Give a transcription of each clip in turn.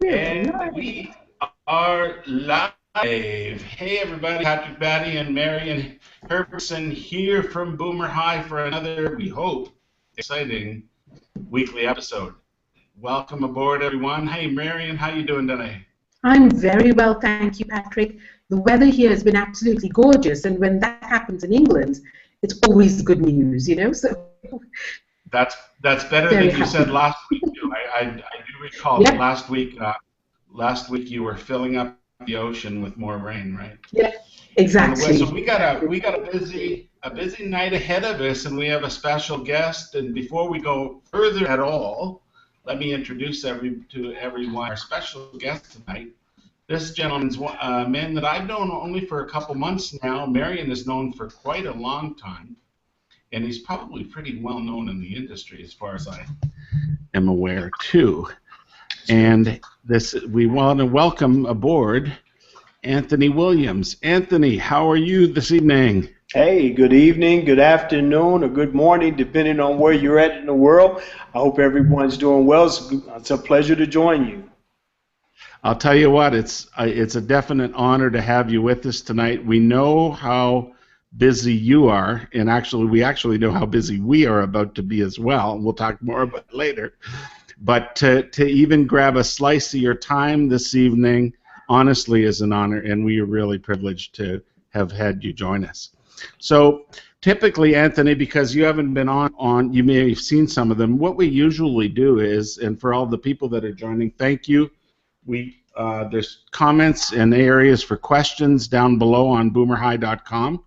And we are live. Hey everybody, Patrick Batty and Marion Herbertson here from Boomer High for another, we hope, exciting weekly episode. Welcome aboard everyone. Hey Marion, how you doing today? I'm very well, thank you, Patrick. The weather here has been absolutely gorgeous, and when that happens in England, it's always good news, you know. So That's better very than you happy. said last week. Too. I do recall that Yep, last week you were filling up the ocean with more rain, right? yep, So exactly. we got a busy night ahead of us, and we have a special guest. And before we go further at all, let me introduce to everyone our special guest tonight. This gentleman's a man that I've known only for a couple months now. Marion has known for quite a long time, and he's probably pretty well known in the industry as far as I am aware too. And we want to welcome aboard Anthony Williams. Anthony, how are you this evening? Hey, good evening, good afternoon, or good morning, depending on where you're at in the world. I hope everyone's doing well. It's a pleasure to join you. I'll tell you what, it's a definite honor to have you with us tonight. We know how busy you are, and we actually know how busy we are about to be as well. We'll talk more about it later. But to even grab a slice of your time this evening, honestly, is an honor, and we are really privileged to have had you join us. So typically, Anthony, because you haven't been on, you may have seen some of them. What we usually do is, and for all the people that are joining, thank you. There's comments and areas for questions down below on boomerhigh.com.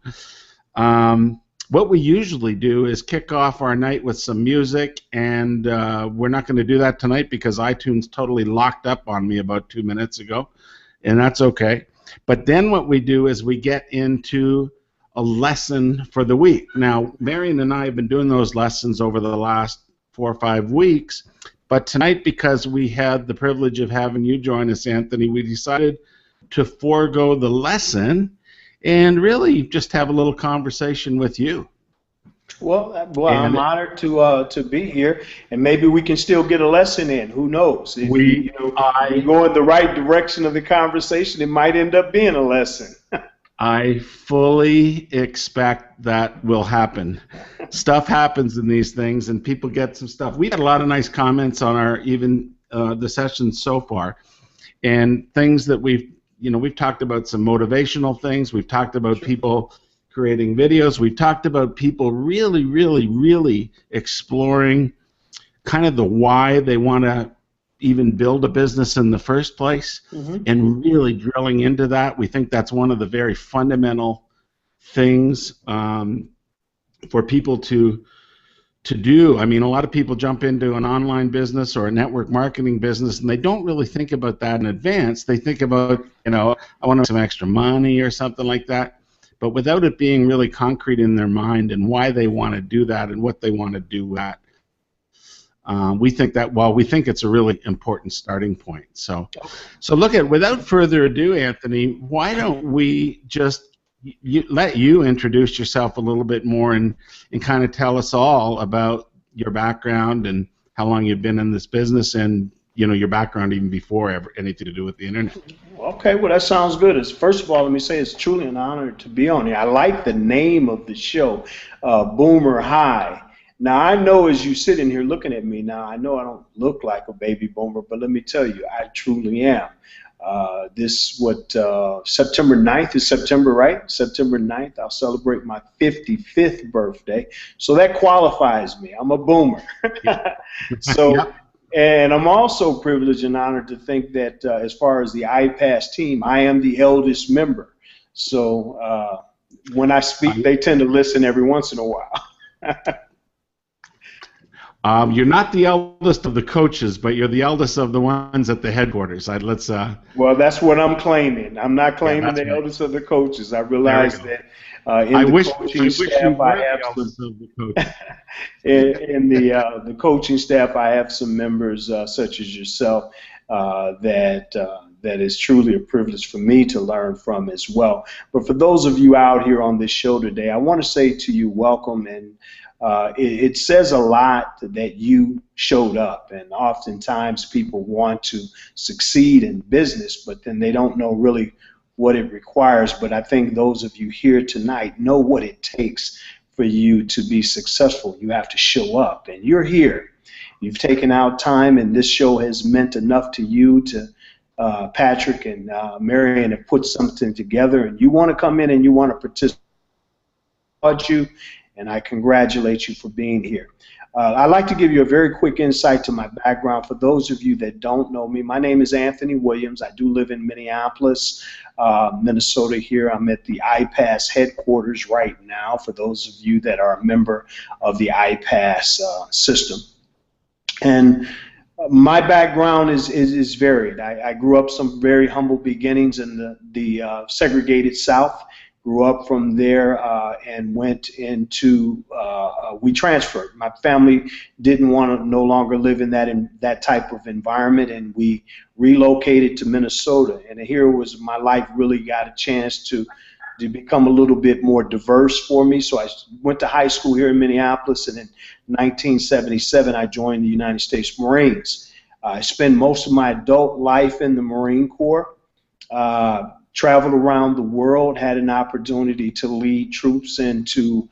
What we usually do is kick off our night with some music, and we're not going to do that tonight because iTunes totally locked up on me about 2 minutes ago, and that's okay. But then what we do is we get into a lesson for the week. Now, Marion and I have been doing those lessons over the last 4 or 5 weeks, but tonight, because we had the privilege of having you join us, Anthony, we decided to forego the lesson and really just have a little conversation with you. Well, I'm honored to be here, and maybe we can still get a lesson in. Who knows? If we go in the right direction of the conversation, it might end up being a lesson. I fully expect that will happen. Stuff happens in these things, and people get some stuff. We had a lot of nice comments on the sessions so far, and things that we've talked about some motivational things. We've talked about people creating videos. We've talked about people really, really, really exploring kind of the why they want to even build a business in the first place, and really drilling into that. We think that's one of the very fundamental things for people to do. I mean, a lot of people jump into an online business or a network marketing business, and they don't really think about that in advance. They think about, I want to make some extra money or something like that, but without it being really concrete in their mind and why they want to do that and what they want to do with that. We think it's a really important starting point. So without further ado, Anthony, why don't we just let you introduce yourself a little bit more and kind of tell us all about your background and how long you've been in this business and your background even before anything to do with the internet. Okay, well, that sounds good. First of all, let me say it's truly an honor to be on here. I like the name of the show, Boomer High. Now, I know as you sit in here looking at me now, I know I don't look like a baby boomer, but let me tell you, I truly am. September 9th is September, right? September 9th, I'll celebrate my 55th birthday. So that qualifies me. I'm a boomer. And I'm also privileged and honored to think that as far as the iPass team, I am the eldest member. So when I speak, they tend to listen every once in a while. You're not the eldest of the coaches, but you're the eldest of the ones at the headquarters. Well, that's what I'm claiming. I'm not claiming the eldest of the coaches. I realize that I wish you were the eldest of the coaches. in the coaching staff, I have some members such as yourself that is truly a privilege for me to learn from as well. But for those of you out here on this show today, I want to say to you, welcome, and it says a lot that you showed up. And oftentimes people want to succeed in business, but then they don't know really what it requires. But I think those of you here tonight know what it takes for you to be successful. You have to show up, and you're here. You've taken out time, and this show has meant enough to you to Patrick and Marion have put something together, and you want to come in and you want to participate. You, and I congratulate you for being here. I'd like to give you a very quick insight to my background. For those of you that don't know me, my name is Anthony Williams. I do live in Minneapolis, Minnesota here. I'm at the iPass headquarters right now, for those of you that are a member of the iPass system. And my background is varied. I grew up some very humble beginnings in the segregated South. Grew up from there and went into, we transferred. My family didn't want to no longer live in that type of environment, and we relocated to Minnesota. And here was my life really got a chance to become a little bit more diverse for me. So I went to high school here in Minneapolis, and in 1977 I joined the United States Marines. I spent most of my adult life in the Marine Corps. Traveled around the world, had an opportunity to lead troops into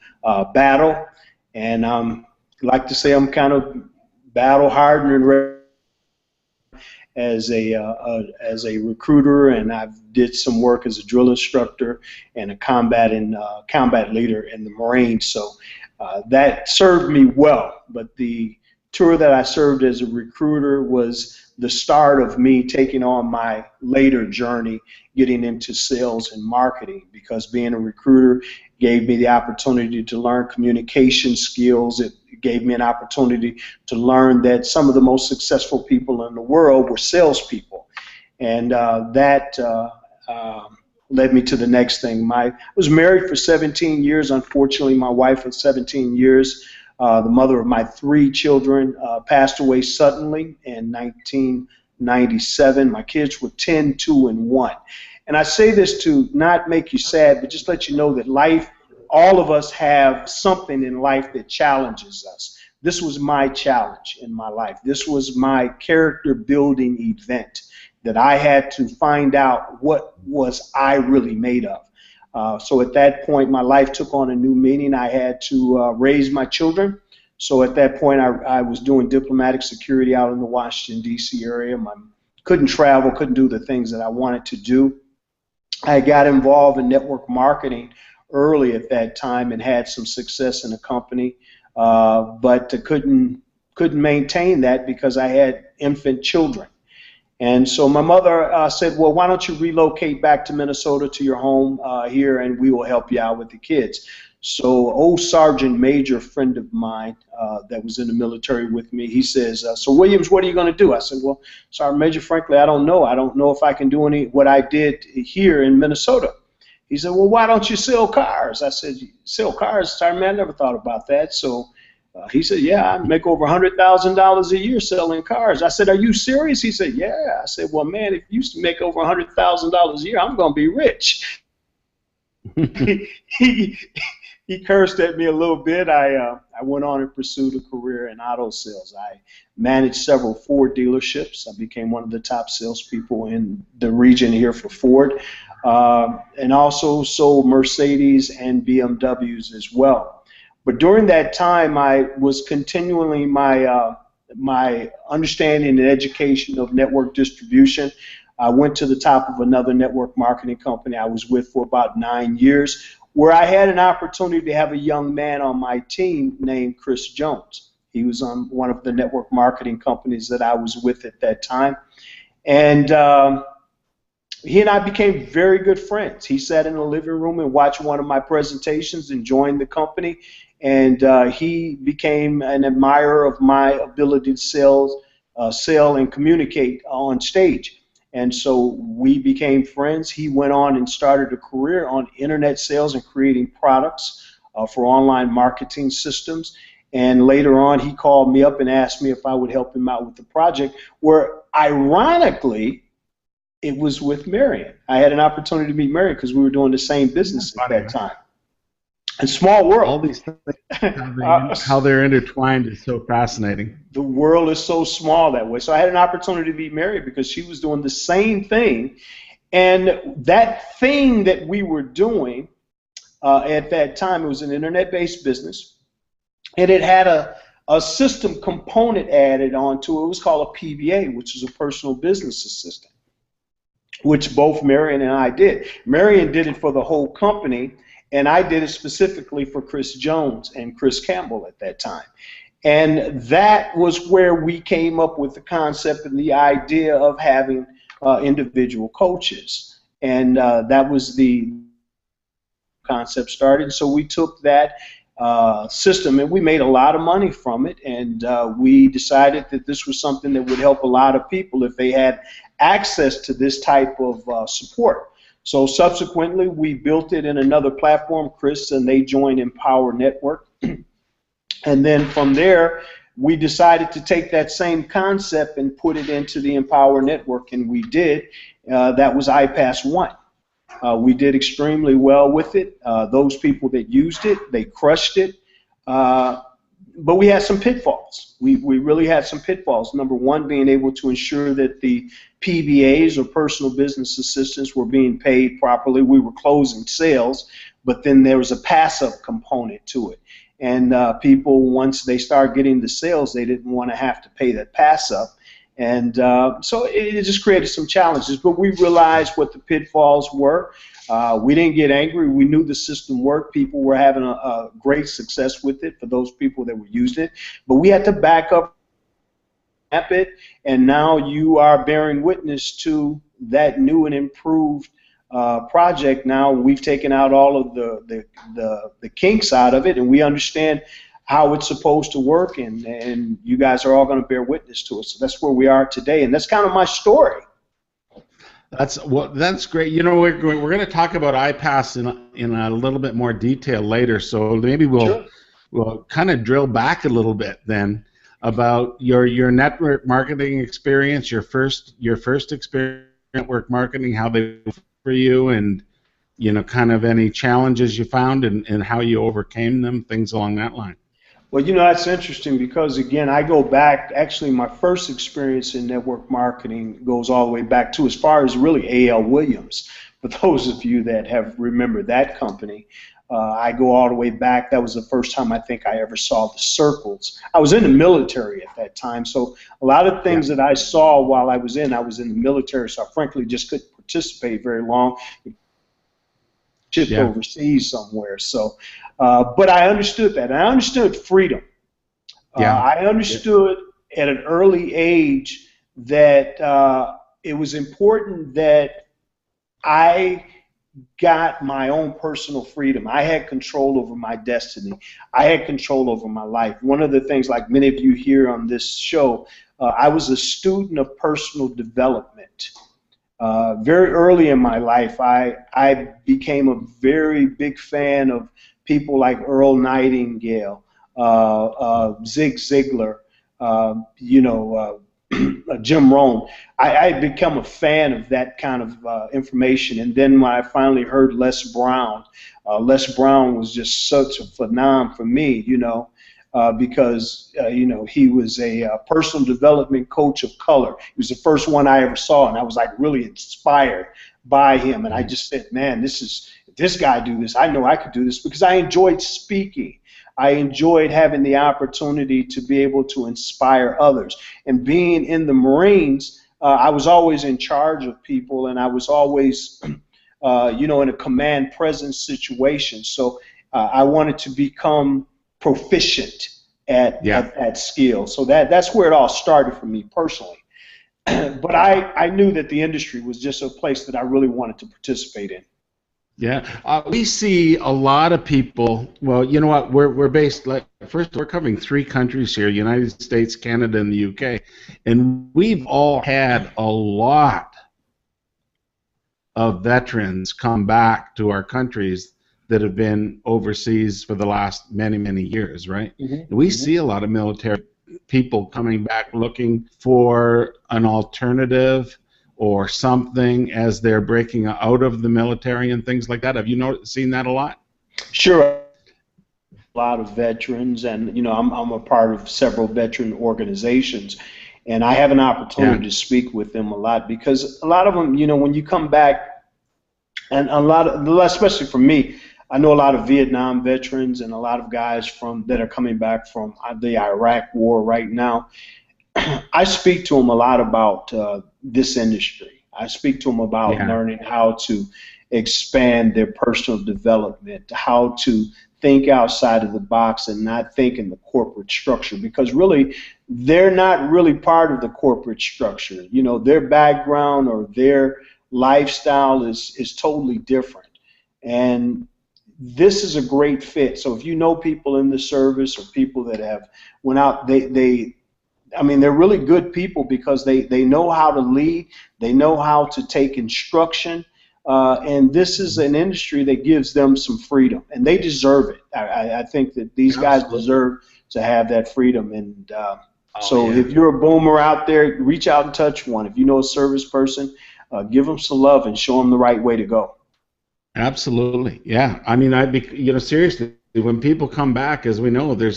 battle, and like to say I'm kind of battle hardened and ready as a recruiter, and I've did some work as a drill instructor and a combat leader in the Marines. So that served me well. But the tour that I served as a recruiter was the start of me taking on my later journey, getting into sales and marketing, because being a recruiter gave me the opportunity to learn communication skills. It gave me an opportunity to learn that some of the most successful people in the world were salespeople. And that led me to the next thing. I was married for 17 years. Unfortunately, my wife of 17 years, the mother of my 3 children, passed away suddenly in 1997. My kids were 10, 2, and 1. And I say this to not make you sad, but just let you know that life, all of us have something in life that challenges us. This was my challenge in my life. This was my character building event, that I had to find out what was I really made of. So at that point, my life took on a new meaning. I had to raise my children. So at that point, I was doing diplomatic security out in the Washington, D.C. area. Couldn't travel, couldn't do the things that I wanted to do. I got involved in network marketing early at that time and had some success in the company, but couldn't maintain that because I had infant children. And so my mother said, well, why don't you relocate back to Minnesota to your home here, and we will help you out with the kids. So old Sergeant Major friend of mine that was in the military with me, he says, so Williams, what are you going to do? I said, well, Sergeant Major, frankly, I don't know. I don't know if I can do what I did here in Minnesota. He said, well, why don't you sell cars? I said, sell cars? Sergeant, man, I never thought about that. So he said, yeah, I make over $100,000 a year selling cars. I said, are you serious? He said, yeah. I said, well, man, if you make over $100,000 a year, I'm going to be rich. He cursed at me a little bit. I went on and pursued a career in auto sales. I managed several Ford dealerships. I became one of the top salespeople in the region here for Ford, and also sold Mercedes and BMWs as well. But during that time, I was continually my understanding and education of network distribution. I went to the top of another network marketing company I was with for about 9 years, where I had an opportunity to have a young man on my team named Chris Jones. He was on one of the network marketing companies that I was with at that time. And he and I became very good friends. He sat in the living room and watched one of my presentations and joined the company. And he became an admirer of my ability to sell and communicate on stage. And so we became friends. He went on and started a career on internet sales and creating products for online marketing systems. And later on, he called me up and asked me if I would help him out with the project, where ironically, it was with Marion. I had an opportunity to meet Marion because we were doing the same business at that time. And small All world. these things, how they're intertwined is so fascinating. The world is so small that way. So I had an opportunity to be married because she was doing the same thing. And that thing that we were doing at that time, it was an internet-based business, and it had a system component added onto it. It was called a PBA, which is a personal business assistant, which both Marion and I did. Marion did it for the whole company, and I did it specifically for Chris Jones and Chris Campbell at that time. And that was where we came up with the concept and the idea of having individual coaches. And that was the concept started. So we took that system and we made a lot of money from it. And we decided that this was something that would help a lot of people if they had access to this type of support. So subsequently, we built it in another platform, Chris, and they joined Empower Network. And then from there, we decided to take that same concept and put it into the Empower Network, and we did. That was iPass One. We did extremely well with it. Those people that used it, they crushed it. But we had some pitfalls. We really had some pitfalls. Number one, being able to ensure that the PBAs, or personal business assistants, were being paid properly. We were closing sales, but then there was a passive component to it. And people, once they start getting the sales, they didn't want to have to pay that pass up. And so it just created some challenges. But we realized what the pitfalls were. We didn't get angry. We knew the system worked. People were having a great success with it for those people that were using it. But we had to back up it. And now you are bearing witness to that new and improved project. Now we've taken out all of the kinks out of it, and we understand how it's supposed to work, and you guys are all going to bear witness to it. So that's where we are today, and that's kind of my story. That's great. You know, we're going to talk about iPass in a little bit more detail later. So maybe we'll kind of drill back a little bit then about your network marketing experience, your first experience in network marketing, how they for you, and kind of any challenges you found and how you overcame them, things along that line. Well, that's interesting because, again, I go back, actually my first experience in network marketing goes all the way back to as far as really A.L. Williams. For those of you that have remembered that company, I go all the way back. That was the first time I think I ever saw the circles. I was in the military at that time, so a lot of things that I saw while I was in the military, so I frankly just couldn't participate very long. Shipped overseas somewhere. So, but I understood that. And I understood freedom. I understood at an early age that it was important that I got my own personal freedom. I had control over my destiny. I had control over my life. One of the things, like many of you here on this show, I was a student of personal development. Very early in my life, I became a very big fan of people like Earl Nightingale, Zig Ziglar, Jim Rohn. I had become a fan of that kind of information. And then when I finally heard Les Brown was just such a phenomenon for me, because he was a personal development coach of color. He was the first one I ever saw, and I was like really inspired by him. And I just said, man, if this guy do this, I know I could do this, because I enjoyed speaking. I enjoyed having the opportunity to be able to inspire others. And being in the Marines, I was always in charge of people, and I was always, in a command presence situation. So I wanted to become proficient at that skill. So that's where it all started for me personally. But I knew that the industry was just a place that I really wanted to participate in. Yeah, we see a lot of people. Well, you know what? We're based. First, we're covering 3 countries here: United States, Canada, and the UK, and we've all had a lot of veterans come back to our countries that have been overseas for the last many years, right? And we see a lot of military people coming back looking for an alternative or something as they're breaking out of the military and things like that. Have you seen that a lot? Sure. a lot of veterans, and I'm a part of several veteran organizations, and I have an opportunity to speak with them a lot because a lot of them, when you come back, and a lot of, especially for me, I know a lot of Vietnam veterans and a lot of guys that are coming back from the Iraq War right now. I speak to them a lot about this industry. I speak to them about learning how to expand their personal development, how to think outside of the box and not think in the corporate structure, because really they're not really part of the corporate structure. Their background or their lifestyle is totally different. And this is a great fit. So if you know people in the service or people that have went out, they're really good people because they know how to lead, they know how to take instruction, and this is an industry that gives them some freedom, and they deserve it. I think that these guys deserve to have that freedom, and if you're a boomer out there, reach out and touch one. If you know a service person, give them some love and show them the right way to go. Absolutely, yeah. Seriously, when people come back, as we know, there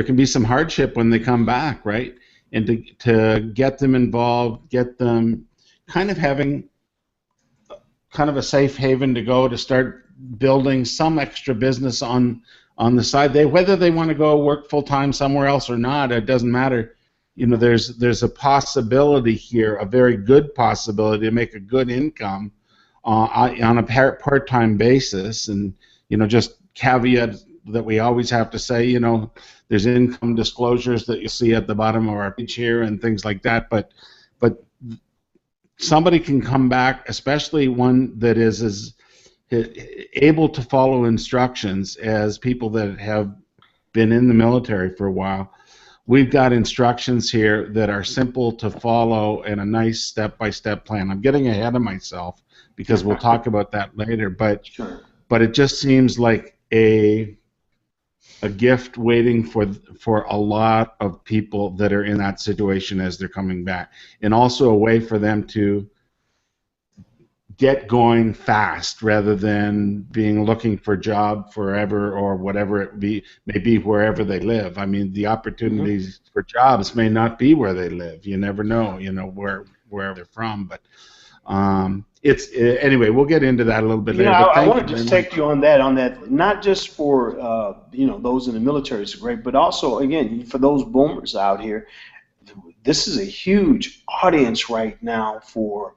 can be some hardship when they come back, right? And to get them involved, get them kind of having kind of a safe haven to go to start building some extra business on the side. Whether they want to go work full time somewhere else or not, it doesn't matter. There's a possibility here, a very good possibility to make a good income on a part-time basis, and just caveat that we always have to say, there's income disclosures that you see at the bottom of our page here and things like that, but somebody can come back, especially one that is as able to follow instructions as people that have been in the military for a while. We've got instructions here that are simple to follow and a nice step-by-step plan. I'm getting ahead of myself because we'll talk about that later, but it just seems like a gift waiting for a lot of people that are in that situation as they're coming back, and also a way for them to get going fast rather than being looking for a job forever or whatever it may be wherever they live. The opportunities for jobs may not be where they live. You never know, where they're from, but anyway, we'll get into that a little bit later. I want to just take you on that, not just for those in the military is great, but also again for those boomers out here. This is a huge audience right now for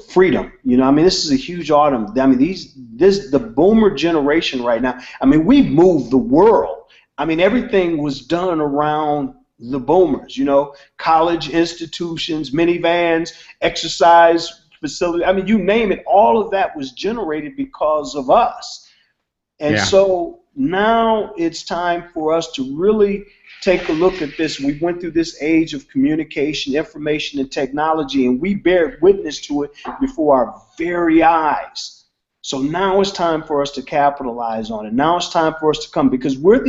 freedom. This is a huge audience. The boomer generation right now. We've moved the world. Everything was done around the boomers. College institutions, minivans, exercise facility. You name it. All of that was generated because of us. And so now it's time for us to really take a look at this. We went through this age of communication, information, and technology, and we bear witness to it before our very eyes. So now it's time for us to capitalize on it. Now it's time for us to come, because we're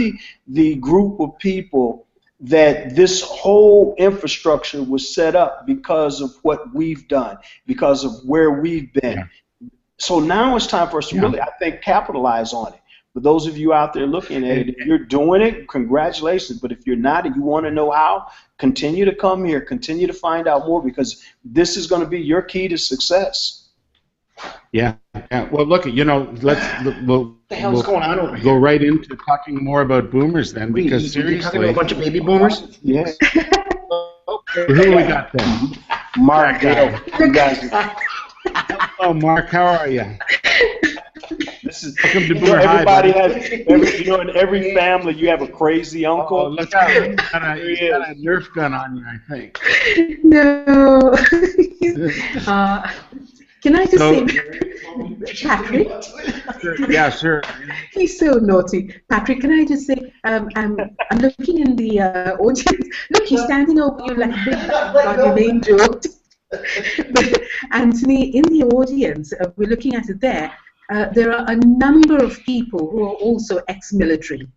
the group of people that this whole infrastructure was set up because of what we've done, because of where we've been. Yeah. So now it's time for us to really, I think, capitalize on it. For those of you out there looking at it, if you're doing it, congratulations. But if you're not and you want to know how, continue to come here, continue to find out more, because this is going to be your key to success. Yeah. Well, look, we'll what the hell's going on over here? Go right into talking more about boomers then, because seriously, you're talking to a bunch of baby boomers. Yes. Who we got then? Mark. You guys. Hello, Mark. How are you? This is welcome to Boomer everybody High, has in every family you have a crazy uncle. Oh, look at him. He's got a Nerf gun on you, I think. No. Can I just say, Patrick? Yeah, sure. He's so naughty. Patrick, can I just say, I'm looking in the audience. Look, he's standing over you like a big got your name joked. But Anthony, in the audience, we're looking at it there. There are a number of people who are also ex-military.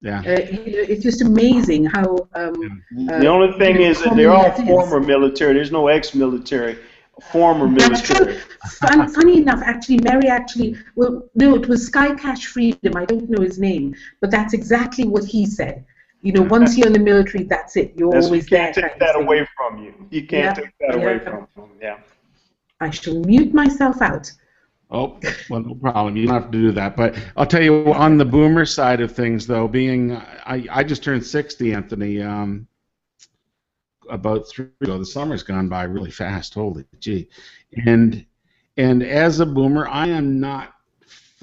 Yeah. It's just amazing how. The only thing is that they're all former military. There's no ex-military. former That's true. military. Funny enough, actually, Mary actually, well, no, it was Sky Cash Freedom. I don't know his name, but that's exactly what he said. You know, once you're in the military, that's it. You're You always there. can't take Kind of that thing. away from you. You can't take that away from you. Yeah. I shall mute myself out. Oh, well, no problem. You don't have to do that. But I'll tell you, on the boomer side of things, though, I just turned 60, Anthony, about 3 years ago. The summer's gone by really fast. Holy gee. And as a boomer, I am not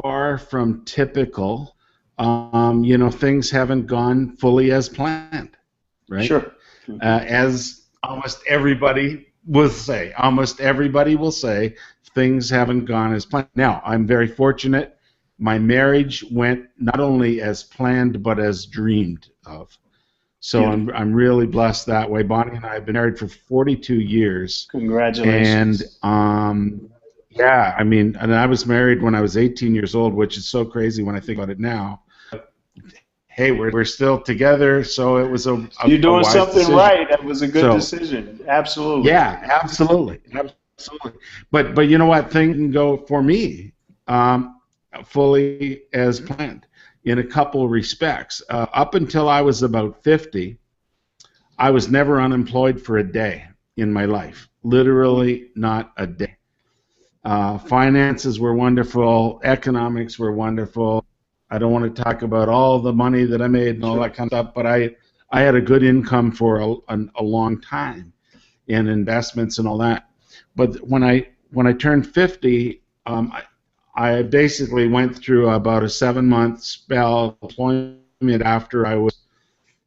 far from typical. Things haven't gone fully as planned, right? Sure. As almost everybody will say, things haven't gone as planned. Now, I'm very fortunate. My marriage went not only as planned but as dreamed of. So I'm really blessed that way. Bonnie and I have been married for 42 years. Congratulations. And yeah, I mean, and I was married when I was 18 years old, which is so crazy when I think about it now. Hey, we're still together, so it was you're doing wise something decision. right. That was a good decision. Absolutely. Yeah, absolutely. But you know what? Things can go for me fully as planned in a couple of respects. Up until I was about 50, I was never unemployed for a day in my life. Literally not a day. Finances were wonderful. Economics were wonderful. I don't want to talk about all the money that I made and all that kind of stuff, but I had a good income for a long time in investments and all that. But when I turned 50, I basically went through about a 7-month spell of employment after I was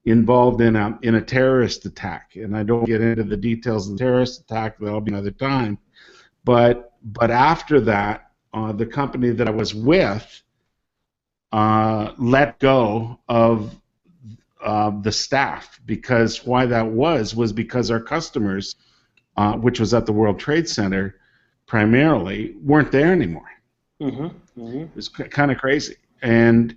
involved in a terrorist attack. And I don't get into the details of the terrorist attack. That'll be another time. But after that, the company that I was with let go of the staff, because why that was because our customers, which was at the World Trade Center primarily, weren't there anymore. It was kind of crazy, and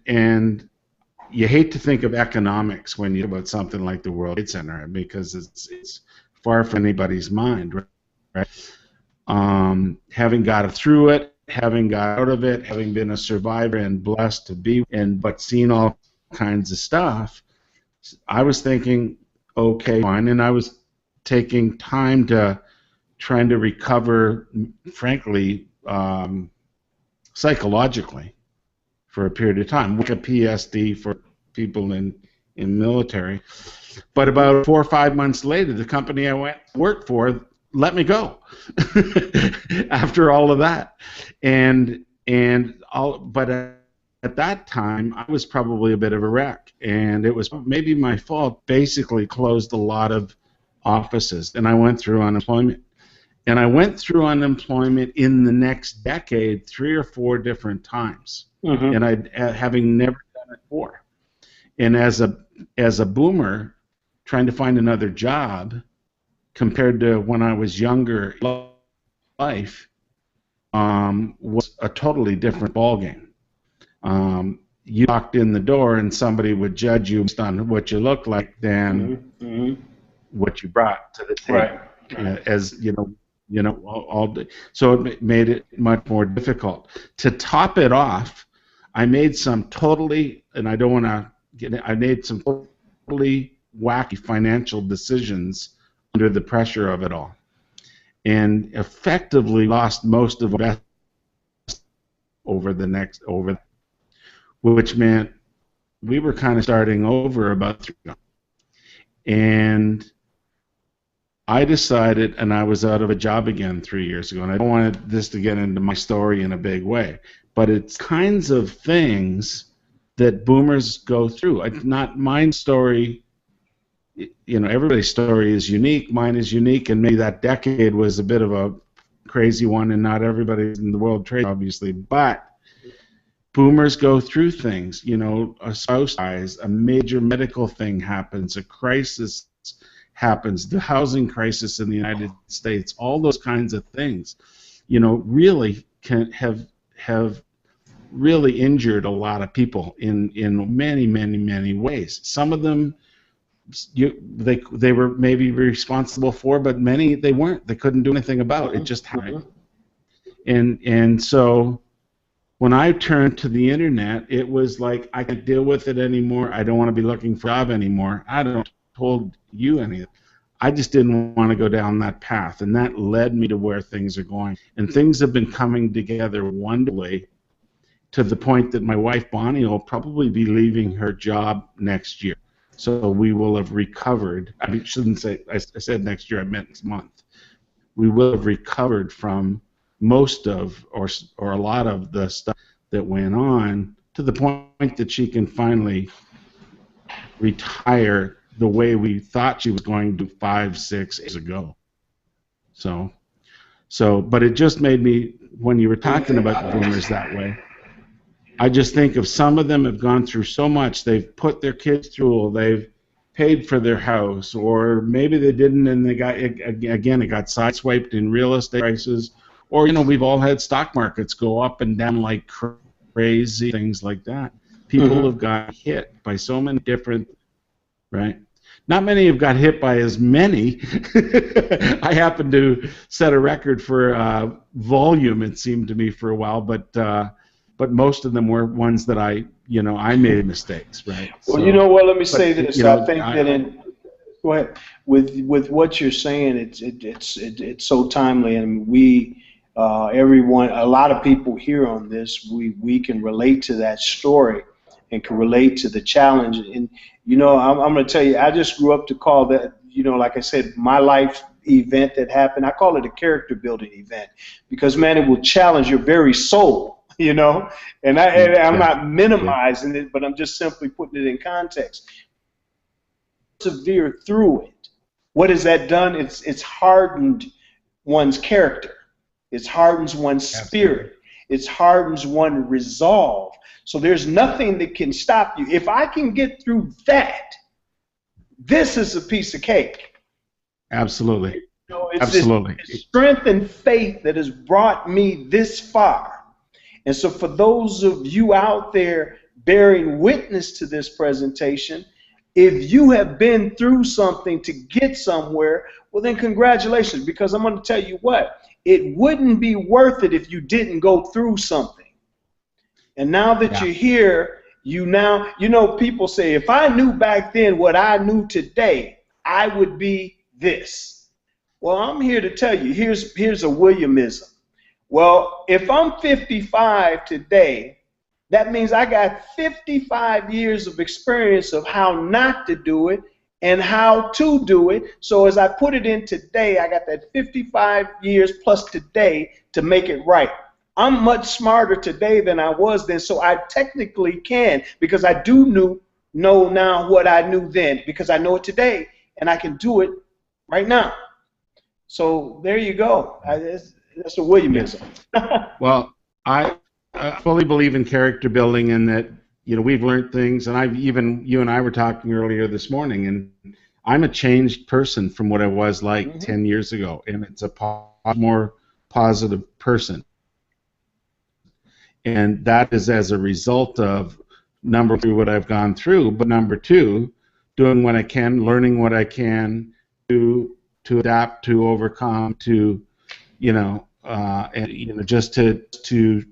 you hate to think of economics when you think about something like the World Trade Center, because it's far from anybody's mind, right? Having got through it, having got out of it, having been a survivor and blessed to be, but seeing all kinds of stuff, I was thinking, okay, fine, and I was taking time to trying to recover, frankly, psychologically for a period of time, like a PSD for people in military. But about 4 or 5 months later, the company I went to work for let me go after all of that, but at that time I was probably a bit of a wreck, and it was maybe my fault. Basically, closed a lot of offices, and I went through unemployment. And I went through unemployment in the next decade 3 or 4 different times, and having never done it before. And as a boomer, trying to find another job compared to when I was younger, life was a totally different ballgame. You walked in the door and somebody would judge you based on what you looked like than what you brought to the table. Right. As all day. So it made it much more difficult. To top it off, I made some totally, and I don't want to get, I made some totally wacky financial decisions under the pressure of it all, and effectively lost most of our over, which meant we were kind of starting over about 3 years ago. And I decided, and I was out of a job again 3 years ago, and I don't want this to get into my story in a big way, but it's kinds of things that boomers go through. It's not my story. Everybody's story is unique. Mine is unique, and maybe that decade was a bit of a crazy one, and not everybody in the world trade, obviously, but boomers go through things. A spouse dies, a major medical thing happens, a crisis happens, the housing crisis in the United States, all those kinds of things, really can have really injured a lot of people in many, many, many ways. Some of them they were maybe responsible for, but many they weren't. They couldn't do anything about it. It just happened. And so when I turned to the internet, it was like I can't deal with it anymore. I don't want to be looking for a job anymore. I don't told you anything. I just didn't want to go down that path, and that led me to where things are going. And things have been coming together wonderfully to the point that my wife Bonnie will probably be leaving her job next year. So we will have recovered. I shouldn't say, I said next year, I meant next month. We will have recovered from most of, or a lot of the stuff that went on, to the point that she can finally retire the way we thought she was going to 5-6 years ago. So, but it just made me, when you were talking about the boomers that way, I just think of some of them have gone through so much. They've put their kids through, they've paid for their house, or maybe they didn't, and they got, again, it got sideswiped in real estate prices, or, you know, we've all had stock markets go up and down like crazy, things like that. People have got hit by so many different, right? Not many have got hit by as many. I happened to set a record for volume, it seemed to me, for a while, but most of them were ones that I made mistakes, right? Well, you know what? Let me say this. I think that go ahead. With what you're saying, it's so timely, and we, everyone, a lot of people here on this, we can relate to that story and can relate to the challenge. And you know, I'm going to tell you, I just grew up to call that, you know, like I said, my life event that happened, I call it a character building event, because man, it will challenge your very soul. You know, and I'm not minimizing it, but I'm just simply putting it in context. Persevere through it. What has that done? It's hardened one's character. It hardens one's spirit. It hardens one's resolve. So there's nothing that can stop you. If I can get through that, this is a piece of cake. Absolutely. You know, Absolutely. It's strength and faith that has brought me this far. And so for those of you out there bearing witness to this presentation, if you have been through something to get somewhere, well then congratulations, because I'm going to tell you what, it wouldn't be worth it if you didn't go through something. And now that you're here, you know, people say, if I knew back then what I knew today, I would be this. Well, I'm here to tell you, here's a Williamism. Well, if I'm 55 today, that means I got 55 years of experience of how not to do it and how to do it. So as I put it in today, I got that 55 years plus today to make it right. I'm much smarter today than I was then, so I technically can, because I do know now what I knew then, because I know it today, and I can do it right now. So there you go. That's a Williamism. Well, I fully believe in character building, and that, you know, we've learned things, and you and I were talking earlier this morning, and I'm a changed person from what I was like 10 years ago, and it's a more positive person. And that is as a result of, number 1, what I've gone through, but number 2, doing what I can, learning what I can to adapt, to overcome, to and just to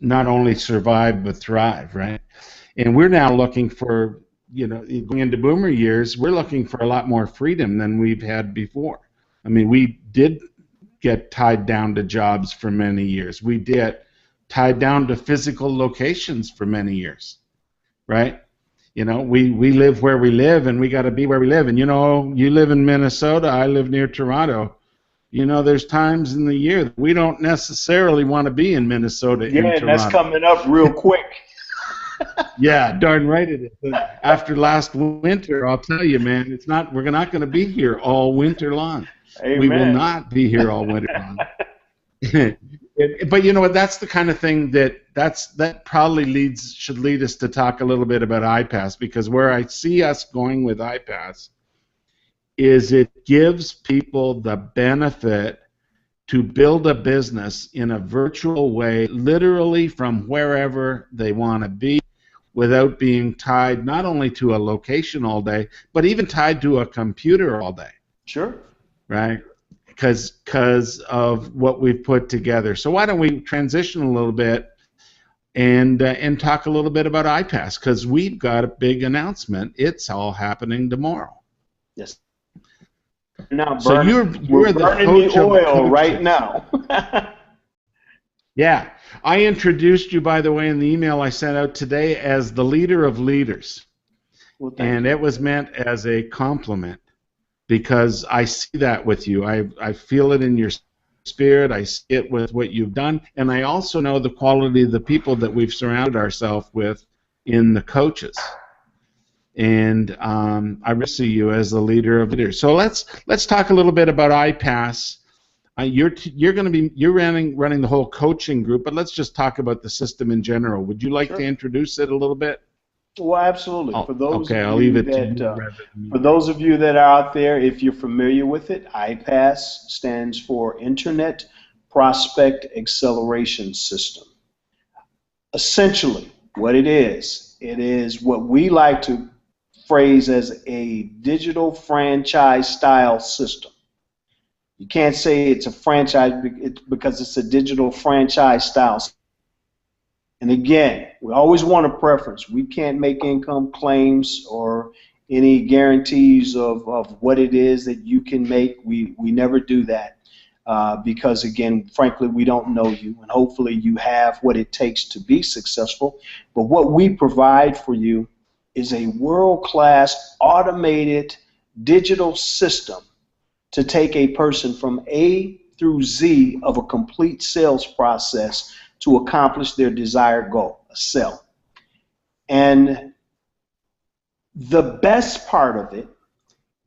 not only survive but thrive, right? And we're now looking for, going into boomer years, we're looking for a lot more freedom than we've had before. I mean, we did get tied down to jobs for many years. We did tied down to physical locations for many years, right? You know, we live where we live, and we got to be where we live. And, you know, you live in Minnesota, I live near Toronto. You know, there's times in the year that we don't necessarily want to be in Minnesota. Yeah, and that's coming up real quick. Yeah, darn right it is. After last winter, I'll tell you, man, we're not going to be here all winter long. Amen. We will not be here all winter long. But you know what? That's the kind of thing that probably should lead us to talk a little bit about iPass, because where I see us going with iPass is it gives people the benefit to build a business in a virtual way, literally from wherever they want to be, without being tied not only to a location all day, but even tied to a computer all day. Sure. Right? Because of what we've put together. So why don't we transition a little bit and talk a little bit about iPass, because we've got a big announcement. It's all happening tomorrow. Yes. Now, so you're we're the burning coach the of oil coaches. right now. Yeah, I introduced you, by the way, in the email I sent out today as the leader of leaders, Well, and it was meant as a compliment because I see that with you. I feel it in your spirit. I see it with what you've done, and I also know the quality of the people that we've surrounded ourselves with in the coaches. And I really see you as the leader of leaders. So let's talk a little bit about iPass. You're running the whole coaching group, but let's just talk about the system in general. Would you like Sure. to introduce it a little bit? Well, absolutely. For those okay, of I'll you leave it that, to you rather than me. For those of you that are out there, if you're familiar with it, iPass stands for Internet Prospect Acceleration System. Essentially, what it is what we like to phrase as a digital franchise style system. You can't say it's a franchise because it's a digital franchise style. And again, we always want a preference. We can't make income claims or any guarantees of what it is that you can make. We never do that because, again, frankly, we don't know you. And hopefully you have what it takes to be successful. But what we provide for you is a world-class automated digital system to take a person from A through Z of a complete sales process to accomplish their desired goal, a sale. And the best part of it,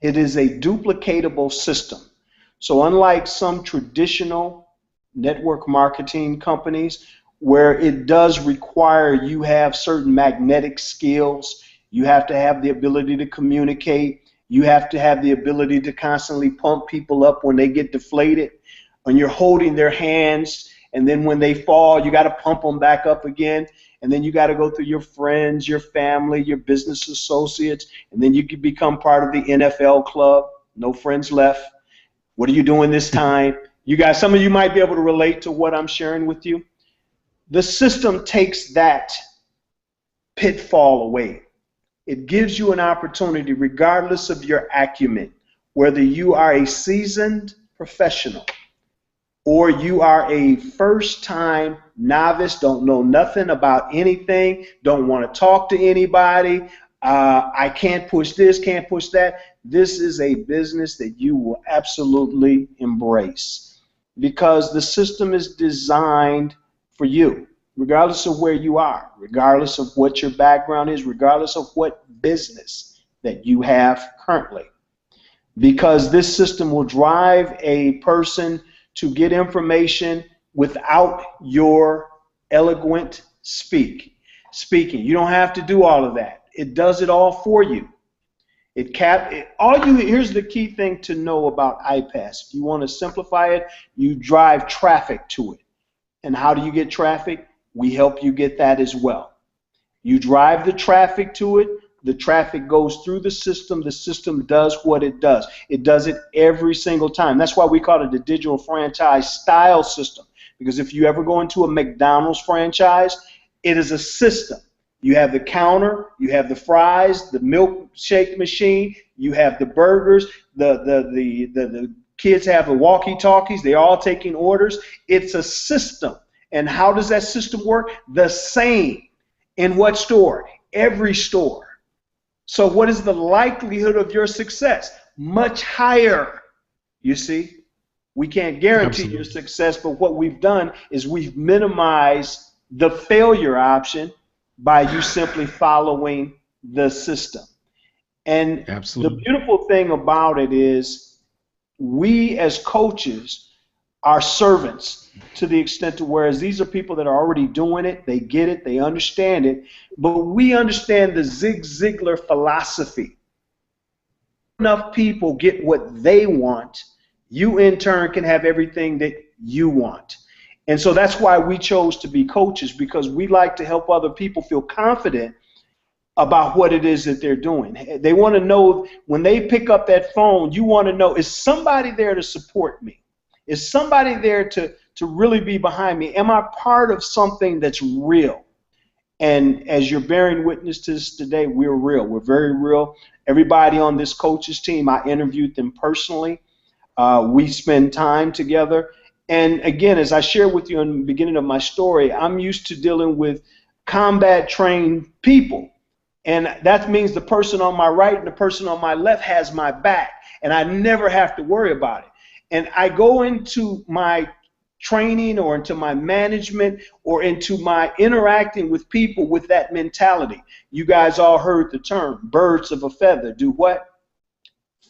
it is a duplicatable system. So unlike some traditional network marketing companies where it does require you have certain magnetic skills, you have to have the ability to communicate, you have to have the ability to constantly pump people up when they get deflated, and you're holding their hands, and then when they fall, you got to pump them back up again, and then you got to go through your friends, your family, your business associates, and then you can become part of the NFL club. No friends left. What are you doing this time? You guys, some of you might be able to relate to what I'm sharing with you. The system takes that pitfall away. It gives you an opportunity, regardless of your acumen, whether you are a seasoned professional or you are a first-time novice, don't know nothing about anything, don't want to talk to anybody, I can't push this, can't push that. This is a business that you will absolutely embrace because the system is designed for you. Regardless of where you are, regardless of what your background is, regardless of what business that you have currently. Because this system will drive a person to get information without your eloquent speaking. You don't have to do all of that. It does it all for you. Here's the key thing to know about iPass. If you want to simplify it, you drive traffic to it. And how do you get traffic? We help you get that as well. You drive the traffic to it, the traffic goes through the system does what it does. It does it every single time. That's why we call it the digital franchise style system. Because if you ever go into a McDonald's franchise, it is a system. You have the counter, you have the fries, the milkshake machine, you have the burgers, the kids have the walkie-talkies, they're all taking orders. It's a system. And how does that system work? The same. In what store? Every store. So what is the likelihood of your success? Much higher. You see, we can't guarantee your success, but what we've done is we've minimized the failure option by you simply following the system. And the beautiful thing about it is we as coaches are servants to the extent to whereas these are people that are already doing it, they get it, they understand it, but we understand the Zig Ziglar philosophy. Enough people get what they want, you in turn can have everything that you want. And so that's why we chose to be coaches, because we like to help other people feel confident about what it is that they're doing. They want to know when they pick up that phone, you want to know, is somebody there to support me? Is somebody there to really be behind me? Am I part of something that's real? And as you're bearing witness to this today, we're real. We're very real. Everybody on this coaches team, I interviewed them personally. We spend time together. And again, as I shared with you in the beginning of my story, I'm used to dealing with combat trained people. And that means the person on my right and the person on my left has my back. And I never have to worry about it. And I go into my training or into my management or into my interacting with people with that mentality. You guys all heard the term, birds of a feather do what?